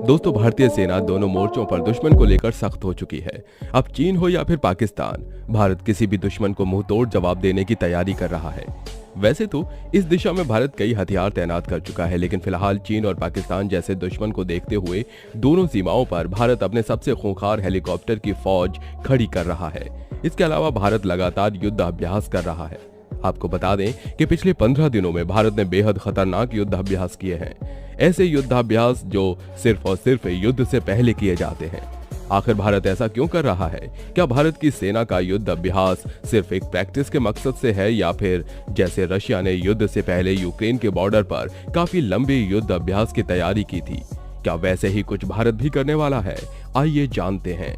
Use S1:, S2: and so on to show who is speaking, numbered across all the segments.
S1: दोस्तों, भारतीय सेना दोनों मोर्चों पर दुश्मन को लेकर सख्त हो चुकी है। अब चीन हो या फिर पाकिस्तान, भारत किसी भी दुश्मन को मुंहतोड़ जवाब देने की तैयारी कर रहा है। वैसे तो इस दिशा में भारत कई हथियार तैनात कर चुका है, लेकिन फिलहाल चीन और पाकिस्तान जैसे दुश्मन को देखते हुए दोनों सीमाओं पर भारत अपने सबसे खूंखार हेलीकॉप्टर की फौज खड़ी कर रहा है। इसके अलावा भारत लगातार युद्ध अभ्यास कर रहा है। आपको बता दें कि पिछले 15 दिनों में भारत ने बेहद खतरनाक युद्ध अभ्यास किए हैं। ऐसे युद्धाभ्यास जो सिर्फ और सिर्फ युद्ध से पहले किए जाते हैं। आखिर भारत ऐसा क्यों कर रहा है? क्या भारत की सेना का युद्ध अभ्यास सिर्फ एक प्रैक्टिस के मकसद से है, या फिर जैसे रशिया ने युद्ध से पहले यूक्रेन के बॉर्डर पर काफी लंबे युद्ध अभ्यास की तैयारी की थी, क्या वैसे ही कुछ भारत भी करने वाला है? आइए जानते हैं।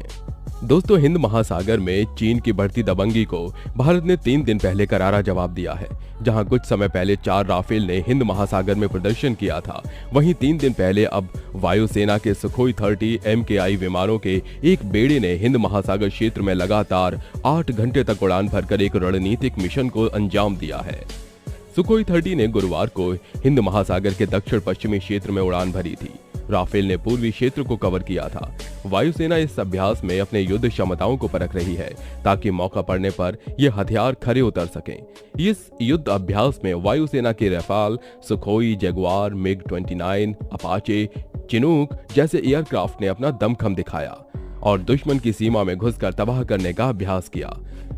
S1: दोस्तों, हिंद महासागर में चीन की बढ़ती दबंगी को भारत ने 3 दिन पहले करारा जवाब दिया है। जहां कुछ समय पहले 4 राफेल ने हिंद महासागर में प्रदर्शन किया था, वहीं 3 दिन पहले अब वायुसेना के सुखोई 30 MKI विमानों के एक बेड़े ने हिंद महासागर क्षेत्र में लगातार 8 घंटे तक उड़ान भरकर एक रणनीतिक मिशन को अंजाम दिया है। सुखोई 30 ने गुरुवार को हिंद महासागर के दक्षिण पश्चिमी क्षेत्र में उड़ान भरी थी। राफेल ने पूर्वी क्षेत्र को कवर किया था। वायुसेना इस अभ्यास में अपने युद्ध क्षमताओं को परख रही है, ताकि मौका पड़ने पर ये हथियार खरे उतर सकें। इस युद्ध अभ्यास में वायुसेना के Rafale, Sukhoi, Jaguar, MiG-29, Apache, Chinook जैसे एयरक्राफ्ट ने अपना दमखम दिखाया और दुश्मन की सीमा में घुसकर तबाह करने का अभ्यास किया।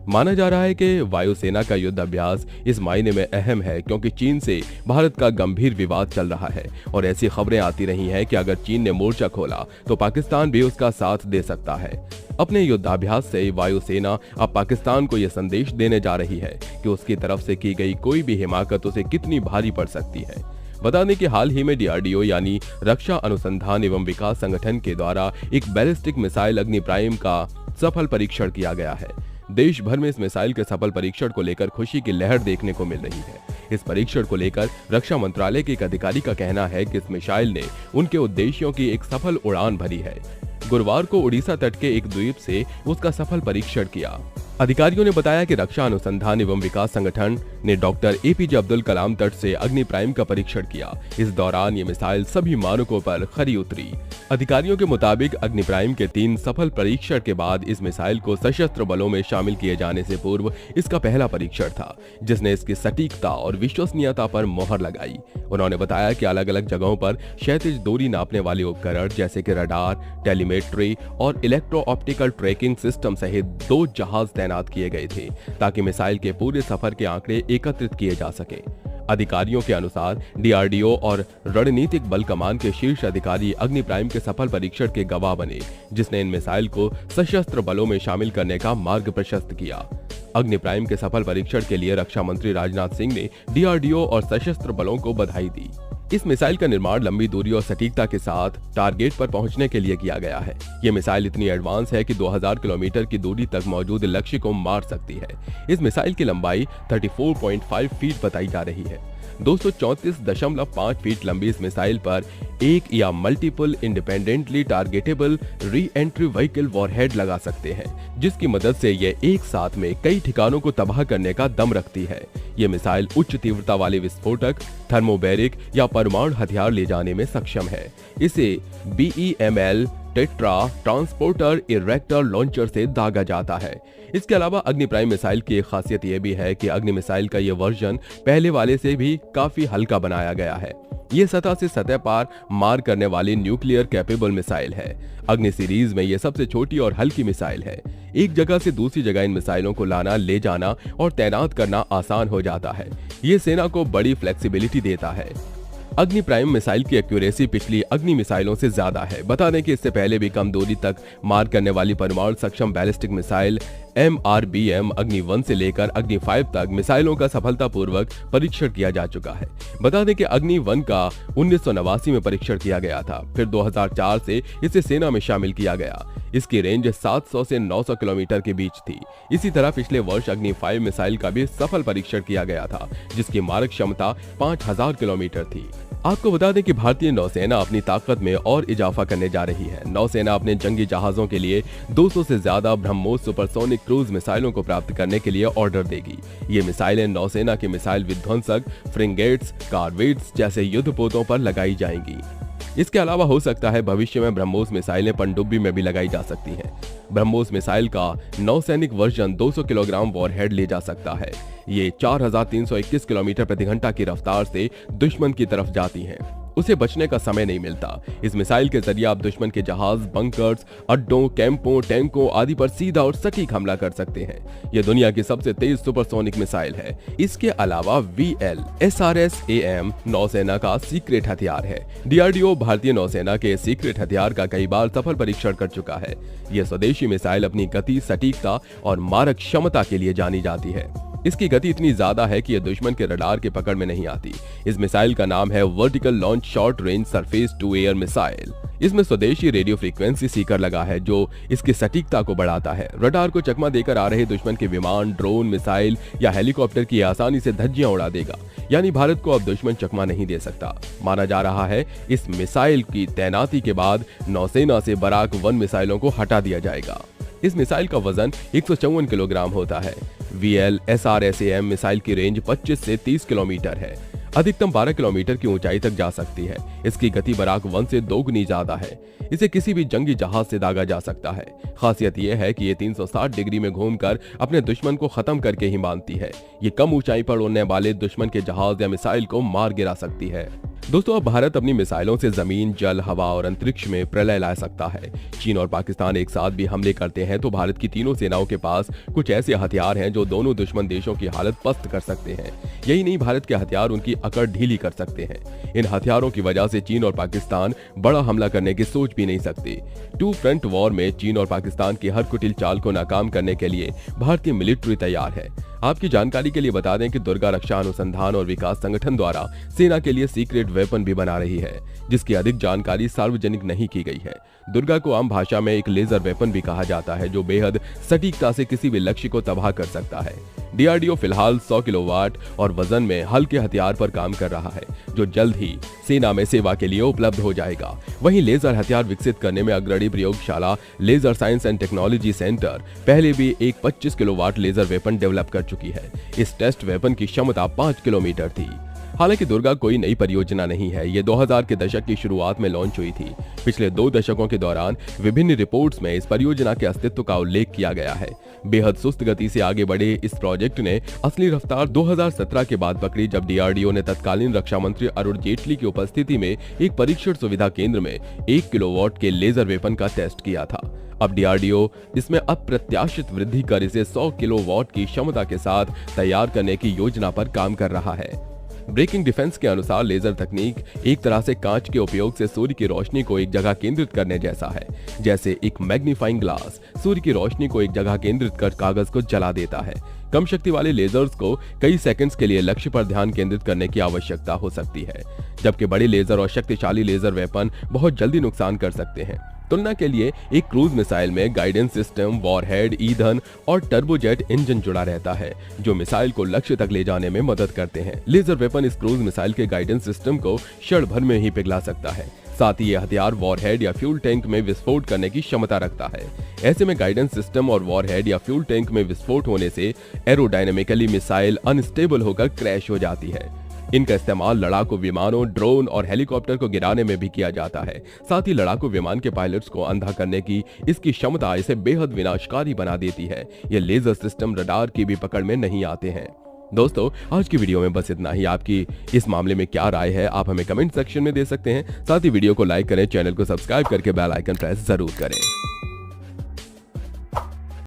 S1: माना जा रहा है कि वायुसेना का युद्ध अभ्यास इस मायने में अहम है क्योंकि चीन से भारत का गंभीर विवाद चल रहा है और ऐसी खबरें आती रही हैं कि अगर चीन ने मोर्चा खोला तो पाकिस्तान भी उसका साथ दे सकता है। अपने युद्धाभ्यास से वायुसेना अब पाकिस्तान को यह संदेश देने जा रही है कि उसकी तरफ से की गई कोई भी हिमाकत उसे कितनी भारी पड़ सकती है। बता दें कि हाल ही में DRDO यानी रक्षा अनुसंधान एवं विकास संगठन के द्वारा एक बैलिस्टिक मिसाइल अग्नि प्राइम का सफल परीक्षण किया गया है। देश भर में इस मिसाइल के सफल परीक्षण को लेकर खुशी की लहर देखने को मिल रही है। इस परीक्षण को लेकर रक्षा मंत्रालय के एक अधिकारी का कहना है कि इस मिसाइल ने उनके उद्देश्यों की एक सफल उड़ान भरी है। गुरुवार को उड़ीसा तट के एक द्वीप से उसका सफल परीक्षण किया। अधिकारियों ने बताया कि रक्षा अनुसंधान एवं विकास संगठन ने डॉक्टर APJ अब्दुल कलाम तट से अग्नि प्राइम का परीक्षण किया। इस दौरान ये मिसाइल सभी मानकों पर खरी उतरी। अधिकारियों के मुताबिक अग्नि प्राइम के 3 सफल परीक्षण के बाद इस मिसाइल को सशस्त्र बलों में शामिल किए जाने से पूर्व इसका पहला परीक्षण था, जिसने इसकी सटीकता और विश्वसनीयता पर मोहर लगाई। उन्होंने बताया कि अलग अलग जगहों पर क्षैतिज दूरी नापने वाले उपकरण जैसे कि रडार, टेलीमेट्री और इलेक्ट्रो ऑप्टिकल ट्रैकिंग सिस्टम सहित 2 जहाज तैनात किए गए थे, ताकि मिसाइल के पूरे सफर के आंकड़े एकत्रित किए जा सकें। अधिकारियों के अनुसार DRDO और रणनीतिक बल कमान के शीर्ष अधिकारी अग्नि प्राइम के सफल परीक्षण के गवाह बने, जिसने इन मिसाइल को सशस्त्र बलों में शामिल करने का मार्ग प्रशस्त किया। अग्नि प्राइम के सफल परीक्षण के लिए रक्षा मंत्री राजनाथ सिंह ने DRDO और सशस्त्र बलों को बधाई दी। इस मिसाइल का निर्माण लंबी दूरी और सटीकता के साथ टारगेट पर पहुंचने के लिए किया गया है। ये मिसाइल इतनी एडवांस है कि 2000 किलोमीटर की दूरी तक मौजूद लक्ष्य को मार सकती है। इस मिसाइल की लंबाई 34.5 फीट बताई जा रही है। 234.5 फीट लंबी इस मिसाइल पर एक या multiple independently targetable re entry vehicle warhead लगा सकते हैं, जिसकी मदद से ये एक साथ में कई ठिकानों को तबाह करने का दम रखती है। ये मिसाइल उच्च तीव्रता वाले विस्फोटक, थर्मोबैरिक या परमाणु हथियार ले जाने में सक्षम है। इसे BEML tetra transporter erector launcher से दागा जाता है। इसके अलावा अग्नि प्राइम मिसाइल की एक खासियत यह भी है कि अग्नि मिसाइल का यह वर्जन पहले वाले से भी काफी हल्का बनाया गया है। ये सतह से सतह पार मार करने वाली न्यूक्लियर कैपेबल मिसाइल है। अग्नि सीरीज में यह सबसे छोटी और हल्की मिसाइल है। एक जगह से दूसरी जगह इन मिसाइलों को लाना, ले जाना और तैनात करना आसान हो जाता है। ये सेना को बड़ी फ्लेक्सिबिलिटी देता है। अग्नि प्राइम मिसाइल की एक्यूरेसी पिछली अग्नि मिसाइलों से ज्यादा है। बता दें कि इससे पहले भी कम दूरी तक मार करने वाली परमाणु सक्षम बैलिस्टिक मिसाइल MRBM अग्नि 1 से लेकर अग्नि 5 तक मिसाइलों का सफलतापूर्वक परीक्षण किया जा चुका है। बता दें कि अग्नि 1 का 1989 में परीक्षण किया गया था, फिर 2004 से इसे सेना में शामिल किया गया। इसकी रेंज 700 से 900 किलोमीटर के बीच थी। इसी तरह पिछले वर्ष अग्नि 5 मिसाइल का भी सफल परीक्षण किया गया था, जिसकी मारक क्षमता 5000 किलोमीटर थी। आपको बता दें कि भारतीय नौसेना अपनी ताकत में और इजाफा करने जा रही है। नौसेना अपने जंगी जहाजों के लिए 200 से ज्यादा ब्रह्मोस सुपरसोनिक क्रूज मिसाइलों को प्राप्त करने के लिए ऑर्डर देगी। ये मिसाइलें नौसेना के मिसाइल विध्वंसक, फ्रिगेट्स, कॉर्वेट्स जैसे युद्धपोतों पर लगाई जाएंगी। इसके अलावा हो सकता है भविष्य में ब्रह्मोस मिसाइलें पनडुब्बी में भी लगाई जा सकती हैं। ब्रह्मोस मिसाइल का नौसैनिक वर्जन 200 किलोग्राम वॉरहेड ले जा सकता है। ये 4321 किलोमीटर प्रति घंटा की रफ्तार से दुश्मन की तरफ जाती हैं। उसे बचने का समय नहीं मिलता। इस मिसाइल के जरिए आप दुश्मन के जहाज, बंकर्स, अड्डों, कैंपों, टैंकों आदि पर सीधा और सटीक हमला कर सकते हैं। यह दुनिया की सबसे तेज सुपरसोनिक मिसाइल है। इसके अलावा VLSRS-AM नौसेना का सीक्रेट हथियार है। DRDO भारतीय नौसेना के सीक्रेट हथियार का कई बार सफल परीक्षण कर चुका है। यह स्वदेशी मिसाइल अपनी गति, सटीकता और मारक क्षमता के लिए जानी जाती है। इसकी गति इतनी ज्यादा है कि यह दुश्मन के रडार के पकड़ में नहीं आती। इस मिसाइल का नाम है vertical launch short range surface to air missile. इसमें स्वदेशी रेडियो फ्रीक्वेंसी सीकर लगा है जो इसकी सटीकता को बढ़ाता है। रडार को चकमा देकर आ रहे दुश्मन के विमान, ड्रोन, मिसाइल या हेलीकॉप्टर की आसानी से धज्जियां उड़ा देगा। यानी भारत को अब दुश्मन चकमा नहीं दे सकता। माना जा रहा है इस मिसाइल की तैनाती के बाद नौसेना से बराक 1 मिसाइलों को हटा दिया जाएगा। इस मिसाइल का वजन 154 किलोग्राम होता है। VLSRS-AM मिसाइल की रेंज 25 से 30 किलोमीटर है। अधिकतम 12 किलोमीटर की ऊंचाई तक जा सकती है। इसकी गति बराक 1 से 2 गुनी ज्यादा है। इसे किसी भी जंगी जहाज से दागा जा सकता है। खासियत यह है कि ये 360 डिग्री में घूमकर अपने दुश्मन को खत्म करके ही मानती है। ये कम ऊंचाई पर उड़ने वाले दुश्मन के जहाज या मिसाइल को मार गिरा सकती है। दोस्तों, अब भारत अपनी मिसाइलों से जमीन, जल, हवा और अंतरिक्ष में प्रलय ला सकता है। चीन और पाकिस्तान एक साथ भी हमले करते हैं तो भारत की तीनों सेनाओं के पास कुछ ऐसे हथियार हैं जो दोनों दुश्मन देशों की हालत पस्त कर सकते हैं। यही नहीं, भारत के हथियार उनकी अकड़ ढीली कर सकते हैं। इन हथियारों की वजह से चीन और पाकिस्तान बड़ा हमला करने की सोच भी नहीं सकते। 2 फ्रंट वॉर में चीन और पाकिस्तान की हर कुटिल चाल को नाकाम करने के लिए भारतीय मिलिट्री तैयार है। आपकी जानकारी के लिए बता दें कि दुर्गा रक्षा अनुसंधान और विकास संगठन द्वारा सेना के लिए सीक्रेट वेपन भी बना रही है, जिसकी अधिक जानकारी सार्वजनिक नहीं की गई है। दुर्गा को आम भाषा में एक लेजर वेपन भी कहा जाता है जो बेहद सटीकता से किसी भी लक्ष्य को तबाह कर सकता है। DRDO फिलहाल 100 किलोवाट और वजन में हल्के हथियार पर काम कर रहा है जो जल्द ही सेना में सेवा के लिए उपलब्ध हो जाएगा। वहीं लेजर हथियार विकसित करने में अग्रणी प्रयोगशाला laser science and technology centre पहले भी एक 25 किलोवाट लेजर वेपन डेवलप कर चुकी है। इस टेस्ट वेपन की क्षमता 5 किलोमीटर थी। हालांकि दुर्गा कोई नई परियोजना नहीं है। ये 2000 के दशक की शुरुआत में लॉन्च हुई थी। पिछले 2 दशकों के दौरान विभिन्न रिपोर्ट्स में इस परियोजना के अस्तित्व का उल्लेख किया गया है। बेहद सुस्त गति से आगे बढ़े इस प्रोजेक्ट ने असली रफ्तार 2017 के बाद पकड़ी, जब DRDO ने तत्कालीन रक्षा मंत्री अरुण जेटली की उपस्थिति में एक परीक्षण सुविधा केंद्र में 1 किलोवाट के लेजर वेपन का टेस्ट किया था। अब DRDO इसमें अप्रत्याशित वृद्धि कर इसे 100 किलोवाट की क्षमता के साथ तैयार करने की योजना पर काम कर रहा है। ब्रेकिंग डिफेंस के अनुसार लेजर तकनीक एक तरह से कांच के उपयोग से सूर्य की रोशनी को एक जगह केंद्रित करने जैसा है। जैसे एक मैग्नीफाइंग ग्लास सूर्य की रोशनी को एक जगह केंद्रित कर कागज को जला देता है। कम शक्ति वाले लेजर्स को कई सेकंड्स के लिए लक्ष्य पर ध्यान केंद्रित करने की आवश्यकता हो सकती है, जबकि बड़े लेजर और शक्तिशाली लेजर वेपन बहुत जल्दी नुकसान कर सकते हैं। तुलना के लिए एक क्रूज मिसाइल में गाइडेंस सिस्टम, वॉरहेड, ईंधन और टर्बोजेट इंजन जुड़ा रहता है जो मिसाइल को लक्ष्य तक ले जाने में मदद करते हैं। लेजर वेपन इस क्रूज मिसाइल के गाइडेंस सिस्टम को क्षण भर में ही पिघला सकता है। साथ ही यह हथियार वॉरहेड या फ्यूल टैंक में विस्फोट करने की क्षमता रखता है। ऐसे में गाइडेंस सिस्टम और वॉरहेड या फ्यूल टैंक में विस्फोट होने से एरोडायनेमिकली मिसाइल अनस्टेबल होकर क्रैश हो जाती है। इनका इस्तेमाल लड़ाकू विमानों, ड्रोन और हेलीकॉप्टर को गिराने में भी किया जाता है। साथ ही लड़ाकू विमान के पायलट्स को अंधा करने की इसकी क्षमता इसे बेहद विनाशकारी बना देती है। ये लेजर सिस्टम रडार की भी पकड़ में नहीं आते हैं। दोस्तों, आज की वीडियो में बस इतना ही। आपकी इस मामले में क्या राय है आप हमें कमेंट सेक्शन में दे सकते हैं। साथ ही वीडियो को लाइक करें, चैनल को सब्सक्राइब करके बेल आइकन प्रेस जरूर करें।